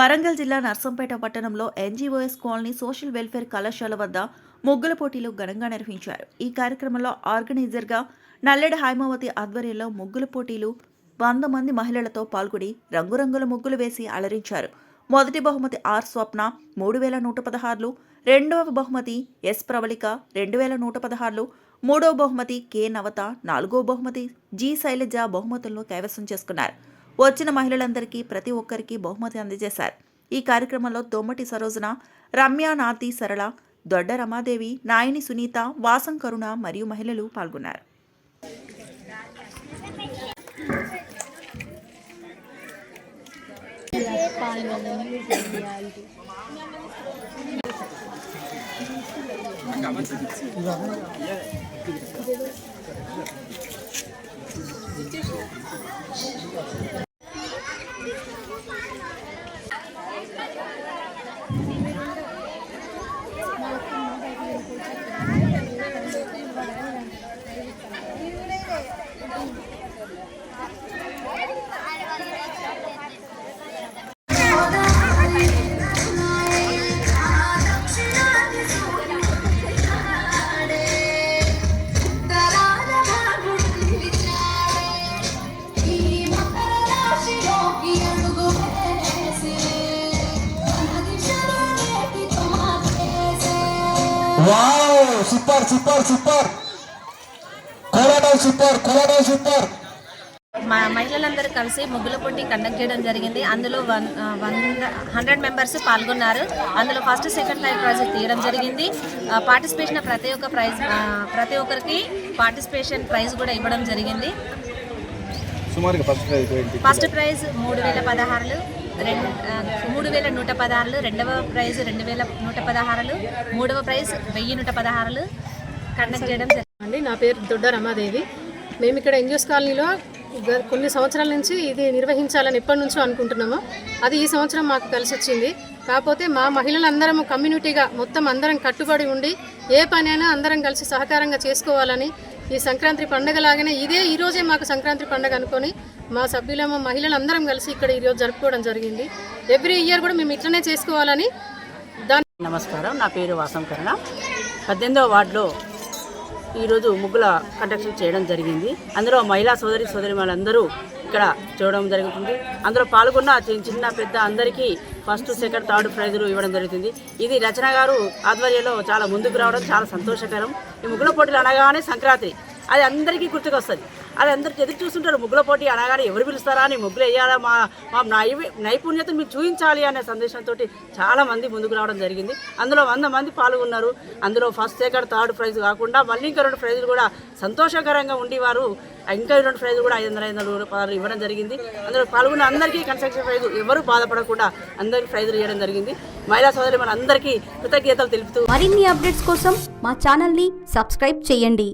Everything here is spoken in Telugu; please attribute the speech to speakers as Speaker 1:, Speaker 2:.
Speaker 1: వరంగల్ జిల్లా నర్సంపేట పట్టణంలో ఎన్జీఓఎస్ కాలనీ సోషల్ వెల్ఫేర్ కళాశాల వద్ద ముగ్గుల పోటీలు ఘనంగా నిర్వహించారు. ఈ కార్యక్రమంలో ఆర్గనైజర్గా నల్లెడ హైమావతి ఆధ్వర్యంలో ముగ్గుల పోటీలు 100 మంది మహిళలతో పాల్గొని రంగురంగుల ముగ్గులు వేసి అలరించారు. మొదటి బహుమతి ఆర్ స్వప్న 3116, రెండవ బహుమతి ఎస్ ప్రవళిక 2116, మూడవ బహుమతి కె నవత, నాలుగవ బహుమతి జి శైలజ బహుమతులను కైవసం చేసుకున్నారు. వచ్చిన మహిళలందరికీ ప్రతి ఒక్కరికి బహుమతి అందజేశారు. ఈ కార్యక్రమంలో దొమ్మటి సరోజన, రమ్య నాతి సరళ, దొడ్డ రమాదేవి, నాయని సునీత, వాసం కరుణ మరియు మహిళలు పాల్గొన్నారు.
Speaker 2: వావ్, సూపర్ సూపర్ సూపర్, కోలాటం సూపర్, కోలాటం సూపర్.
Speaker 3: మా మహిళలందరూ కలిసి ముగ్గుల పోటీ కండక్ట్ చేయడం జరిగింది. అందులో 100 మెంబర్స్ పాల్గొన్నారు. అందులో ఫస్ట్, సెకండ్, థర్డ్ ప్రైజ్ తీయడం జరిగింది. పార్టిసిపేషన్ ప్రతి ఒక్కరికి పార్టిసిపేషన్ ప్రైజ్ కూడా ఇవ్వడం జరిగింది. ఫస్ట్ ప్రైజ్ 3016, 3116, రెండవ ప్రైజ్ 2116, మూడవ ప్రైజ్ 1116 కండక్ట్ చేయడం జరిగింది.
Speaker 4: నా పేరు దొడ్డ రమాదేవి. మేము ఇక్కడ ఎన్జిఓస్ కాలనీలో కొన్ని సంవత్సరాల నుంచి ఇది నిర్వహించాలని ఎప్పటి నుంచో అనుకుంటున్నాము. అది ఈ సంవత్సరం మాకు కలిసి వచ్చింది. కాకపోతే మా మహిళలందరం కమ్యూనిటీగా మొత్తం అందరం కట్టుబడి ఉండి ఏ పనైనా అందరం కలిసి సహకారంగా చేసుకోవాలని, ఈ సంక్రాంతి పండుగ లాగానే ఈరోజే మాకు సంక్రాంతి పండుగ అనుకొని మా సభ్యులము మహిళలందరం కలిసి ఇక్కడ ఈరోజు జరుపుకోవడం జరిగింది. ఎవ్రీ ఇయర్ కూడా మేము ఇట్లనే చేసుకోవాలని
Speaker 5: నమస్కారం, నా పేరు వాసం కరుణ. 18వ వార్డులో ఈరోజు ముగ్గుల కండక్షన్ చేయడం జరిగింది. అందులో మహిళా సోదరిమణులందరూ ఇక్కడ చూడడం జరుగుతుంది. అందులో పాల్గొన్న చిన్న పెద్ద అందరికీ ఫస్ట్, సెకండ్, థర్డ్ ప్రైజులు ఇవ్వడం జరుగుతుంది. ఇది రచన గారు ఆధ్వర్యంలో చాలా ముందుకు రావడం చాలా సంతోషకరం. ఈ ముగ్గుల పోటీలు అనగానే సంక్రాంతి, అది అందరికీ గుర్తుకొస్తుంది. అది అందరికి ఎదురు చూస్తుంటారు. ముగ్గుల పోటీ అనగానే ఎవరు పిలుస్తారా అని, ముగ్గులు వేయాలా, మా నైపుణ్యతను మీరు చూపించాలి అనే సందేశంతో చాలామంది ముందుకు రావడం జరిగింది. అందులో 100 మంది పాల్గొన్నారు. అందులో ఫస్ట్, సెకండ్, థర్డ్ ప్రైజ్ కాకుండా మళ్ళీ ఇంకా 2 ప్రైజులు కూడా సంతోషకరంగా ఉండేవారు. ఇంకా 2 ప్రైజులు కూడా 500 రూపాయలు ఇవ్వడం జరిగింది. అందులో పాల్గొన్న అందరికీ కన్స్ట్రక్షన్ ప్రైజు, ఎవరు బాధపడకుండా అందరికీ ప్రైజులు ఇవ్వడం జరిగింది. మహిళా సోదరి మన అందరికీ కృతజ్ఞతలు తెలుపుతూ
Speaker 6: మరిన్ని అప్డేట్స్ కోసం మా ఛానల్ని సబ్స్క్రైబ్ చేయండి.